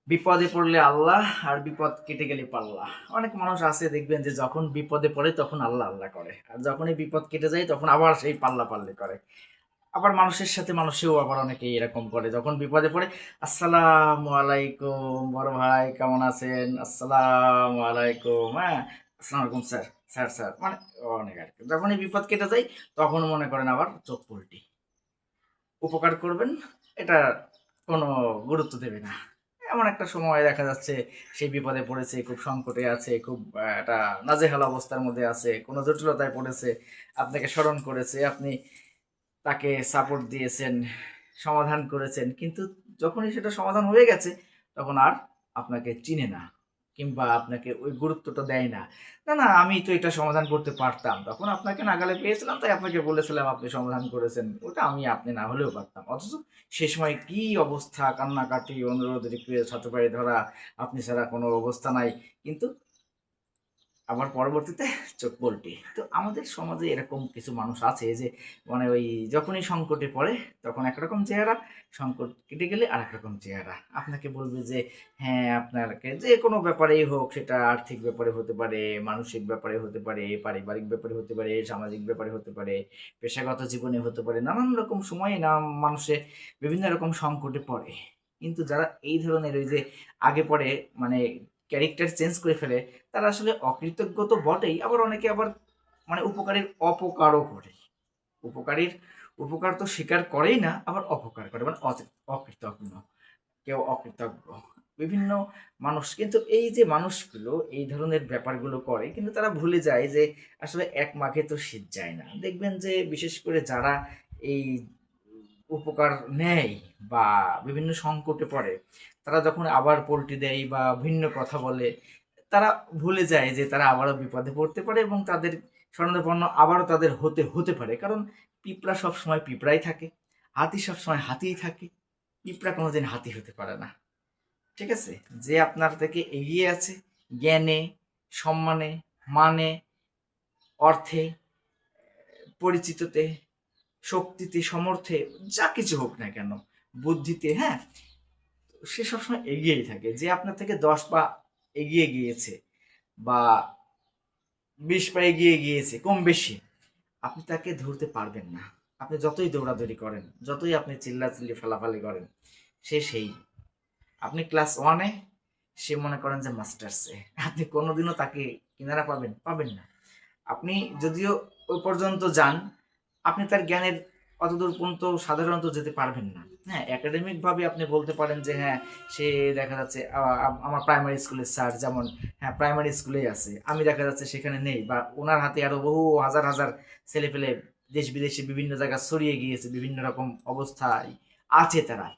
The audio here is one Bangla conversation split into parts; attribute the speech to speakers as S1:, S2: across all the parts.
S1: বিপদে পড়লে আল্লাহ আর বিপদ কেটে গেলে পাল্লা। অনেক মানুষ আছে দেখবেন যে যখন বিপদে পড়ে তখন আল্লাহ আল্লাহ করে, আর যখনই বিপদ কেটে যায় তখন আবার সেই পাল্লা পাল্লে করে। আবার মানুষের সাথে মানুষেও আবার অনেকে এরকম করে, যখন বিপদে পড়ে আসসালামু আলাইকুম বড় ভাই কেমন আছেন, আসসালামু আলাইকুম, হ্যাঁ আসসালামু আলাইকুম স্যার, স্যার স্যার মানে অনেক আর কি। যখনই বিপদ কেটে যায় তখন মনে করেন আবার চোখ পল্টি উপকার করবেন, এটা কোনো গুরুত্ব দেবে না। এমন একটা সময় দেখা যাচ্ছে সেই বিপদে পড়েছে, খুব সংকটে আছে, খুব একটা নাজেহাল অবস্থার মধ্যে আছে, কোনো জটিলতায় পড়েছে, আপনাকে স্মরণ করেছে, আপনি তাকে সাপোর্ট দিয়েছেন, সমাধান করেছেন, কিন্তু যখনই সেটা সমাধান হয়ে গেছে তখন আর আপনাকে চিনে না, কিংবা আপনাকে ওই গুরুত্বটা দেয় না। না না, আমি তো এটা সমাধান করতে পারতাম, তখন আপনাকে নাগালে পেয়েছিলাম তাই আপনাকে বলেছিলাম, আপনি সমাধান করেছেন, ওটা আমি আপনি না হলেও পারতাম। অথচ সে সময় কি অবস্থা, কান্নাকাটি, অনুরোধ, রিকোয়েস্ট, হাতে পায়ে ধরা, আপনি ছাড়া কোনো অবস্থা নাই, কিন্তু আবার পরবর্তীতে চোখ পল্টি। তো আমাদের সমাজে এরকম কিছু মানুষ আছে যে মানে ওই যখনই সংকটে পড়ে তখন একরকম চেহারা, সংকট কেটে গেলে আর রকম চেহারা। আপনাকে বলবে যে হ্যাঁ আপনাকে যে কোনো ব্যাপারেই হোক, সেটা আর্থিক ব্যাপারে হতে পারে, মানসিক ব্যাপারে হতে পারে, পারিবারিক ব্যাপারে হতে পারে, সামাজিক ব্যাপারে হতে পারে, পেশাগত জীবনে হতে পারে, নানান রকম সময়ে না মানুষে বিভিন্ন রকম সংকটে পড়ে। কিন্তু যারা এই ধরনের ওই যে আগে পরে মানে ক্যারেক্টার চেঞ্জ করে ফেলে, তারা আসলে অকৃতজ্ঞ তো বটেই, আবার অনেকে আবার মানে উপকারীর অপকারও করে। উপকারীর উপকার তো স্বীকার করেই না, আবার অপকার করে, মানে অকৃতজ্ঞ, কেউ অকৃতজ্ঞ। বিভিন্ন মানুষ কিন্তু এই যে মানুষগুলো এই ধরনের ব্যাপারগুলো করে, কিন্তু তারা ভুলে যায় যে আসলে এক মাঘে তো শীত যায় না। দেখবেন যে বিশেষ করে যারা এই উপকার নেয় বা বিভিন্ন সংকটে পড়ে, তারা যখন আবার পল্টি দেয় বা ভিন্ন কথা বলে, তারা ভুলে যায় যে তারা আবারও বিপদে পড়তে পারে এবং তাদের শরণাপন্ন আবারও তাদের হতে হতে পারে। কারণ পিঁপড়া সবসময় পিঁপড়াই থাকে, হাতি সবসময় হাতিই থাকে, পিঁপড়া কোনোদিন হাতি হতে পারে না। ঠিক আছে? যে আপনার থেকে এগিয়ে আছে জ্ঞানে, সম্মানে, মানে, অর্থে, পরিচিততে, শক্তিতে, সমর্থে, যা কিছু হোক না কেন, বুদ্ধিতে, হ্যাঁ, সে সবসময় এগিয়েই থাকে। যে আপনার থেকে 10 পা এগিয়ে গিয়েছে বা 20 পা এগিয়ে গিয়েছে কম বেশি, আপনি তাকে ধরতে পারবেন না। আপনি যতই দৌড়াদৌড়ি করেন, যতই আপনি চিল্লাচিল্লি ফালাফালি করেন, সে সেই। আপনি ক্লাস 1 এ, সে মনে করেন যে মাস্টার্সে। আপনি কোনোদিনও তাকে কিনারা পাবেন? পাবেন না। আপনি যদিও ওই পর্যন্ত যান, আপনি তার জ্ঞানের অতদূর পর্যন্ত সাধারণত যেতে পারবেন না। হ্যাঁ, একাডেমিক ভাবে আপনি বলতে পারেন যে হ্যাঁ, সে দেখা যাচ্ছে আমার প্রাইমারি স্কুলের স্যার যেমন, হ্যাঁ প্রাইমারি স্কুলেই আছে, আমি দেখা যাচ্ছে সেখানে নেই, বা ওনার হাতে আরো বহু হাজার হাজার ছেলেপেলে দেশ বিদেশে বিভিন্ন জায়গায় ছড়িয়ে গিয়েছে, বিভিন্ন রকম অবস্থায় আছে তারা।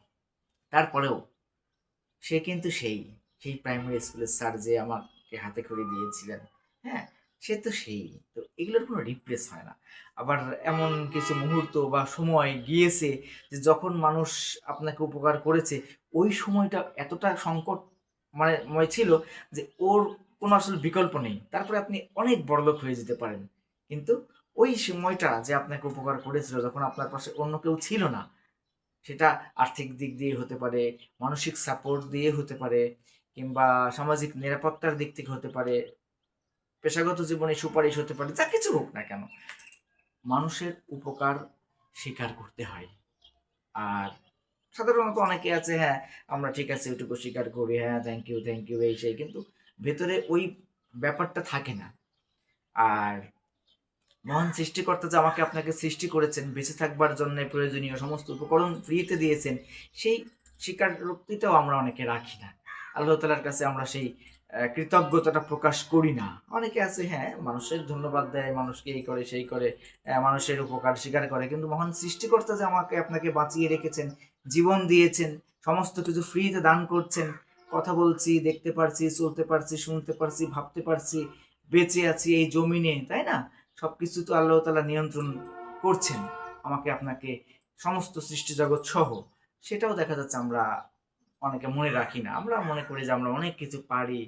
S1: তারপরেও সে কিন্তু সেই, সেই প্রাইমারি স্কুলের স্যার যে আমাকে হাতে খড়ি দিয়েছিলেন, হ্যাঁ? সে তো সেই। তো এগুলোর কোনো রিপ্লেস হয় না। আবার এমন কিছু মুহূর্ত বা সময় গিয়েছে যে যখন মানুষ আপনাকে উপকার করেছে, ওই সময়টা এতটা সংকট মানে ময় ছিল যে ওর কোনো আসলে বিকল্প নেই। তারপরে আপনি অনেক বড়লোক হয়ে যেতে পারেন। কিন্তু ওই সময়টা যে আপনাকে উপকার করেছিল যখন আপনার পাশে অন্য কেউ ছিল না, সেটা আর্থিক দিক দিয়ে হতে পারে, মানসিক সাপোর্ট দিয়ে হতে পারে, কিংবা সামাজিক নিরাপত্তার দিক থেকে হতে পারে, পেশাগত জীবনে সুপারিশ হতে পারে, যা কিছু হোক না কেন, মানুষের উপকার স্বীকার করতে হয়। আর সাধারণত অনেকে আছে হ্যাঁ আমরা ঠিক আছে ওইটুকু স্বীকার করি, হ্যাঁ থ্যাংক ইউ এই সেই, কিন্তু ভেতরে ওই ব্যাপারটা থাকে না। আর মহান সৃষ্টিকর্তা যে আমাকে আপনাকে সৃষ্টি করেছেন, বেঁচে থাকবার জন্য প্রয়োজনীয় সমস্ত উপকরণ ফ্রিতে দিয়েছেন, সেই স্বীকারোক্তিটাও আমরা অনেকে রাখি না। আল্লাহ তালার কাছে আমরা সেই কৃতজ্ঞতাটা প্রকাশ করি না। অনেকে আছে হ্যাঁ মানুষের ধন্যবাদ দেয়, মানুষকে এই করে সেই করে, মানুষের উপকার স্বীকার করে, কিন্তু মহান সৃষ্টিকর্তা যে আমাকে আপনাকে বাঁচিয়ে রেখেছেন, জীবন দিয়েছেন, সমস্ত কিছু ফ্রিতে দান করছেন, কথা বলছি, দেখতে পারছি, চলতে পারছি, শুনতে পারছি, ভাবতে পারছি, বেঁচে আছি এই জমিনে, তাই না? সবকিছু তো আল্লাহ তাআলা নিয়ন্ত্রণ করছেন আমাকে আপনাকে, সমস্ত সৃষ্টি জগৎ সহ। সেটাও দেখা যাচ্ছে আমরা অনেকে মনে রাখি না। আমরা মনে করি যে আমরা অনেক কিছু পারি,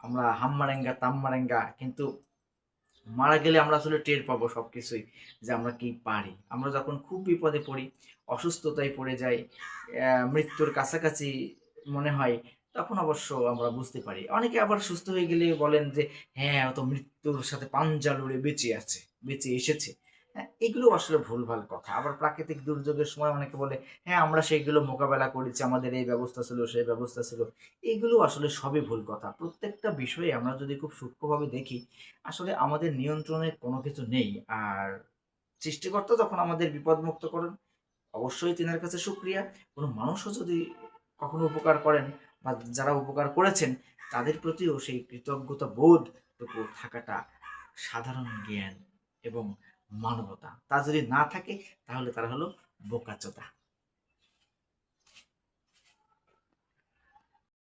S1: আমরা হাম্মারেঙ্গা তাম্মারেঙ্গা, কিন্তু মারা গেলে আমরা আসলে টের পাবো সবকিছুই যে আমরা কি পারি। আমরা যখন খুব বিপদে পড়ি, অসুস্থতায় পড়ে যাই, মৃত্যুর কাছাকাছি মনে হয়, তখন অবশ্য আমরা বুঝতে পারি। অনেকে আবার সুস্থ হয়ে গেলে বলেন যে, "হ্যাঁ, ও তো মৃত্যুর সাথে পাঞ্জা লড়ে বেঁচে আছে, বেঁচে এসেছে।" হ্যাঁ, এগুলো আসলে ভুলভাল কথা। আবার প্রাকৃতিক দুর্যোগের সময় অনেকে বলে, "হ্যাঁ, আমরা সেগুলো মোকাবেলা করেছি, আমাদের এই ব্যবস্থা ছিল, সেই ব্যবস্থা ছিল।" এগুলো আসলে সবই ভুল কথা। প্রত্যেকটা বিষয়ে আমরা যদি খুব সূক্ষ্মভাবে দেখি, আসলে আমাদের নিয়ন্ত্রণে কোনো কিছু নেই। আর সৃষ্টিকর্তা যখন আমাদের বিপদমুক্ত করেন, অবশ্যই তিনার কাছে শুকরিয়া। কোনো মানুষও যদি কখনো উপকার করেন বা যারা উপকার করেছেন তাদের প্রতিও সেই কৃতজ্ঞতা বোধটুকু থাকাটা সাধারণ জ্ঞান এবং মানবতা। তা যদি না থাকে তাহলে তারা হলো বোকাচোদা।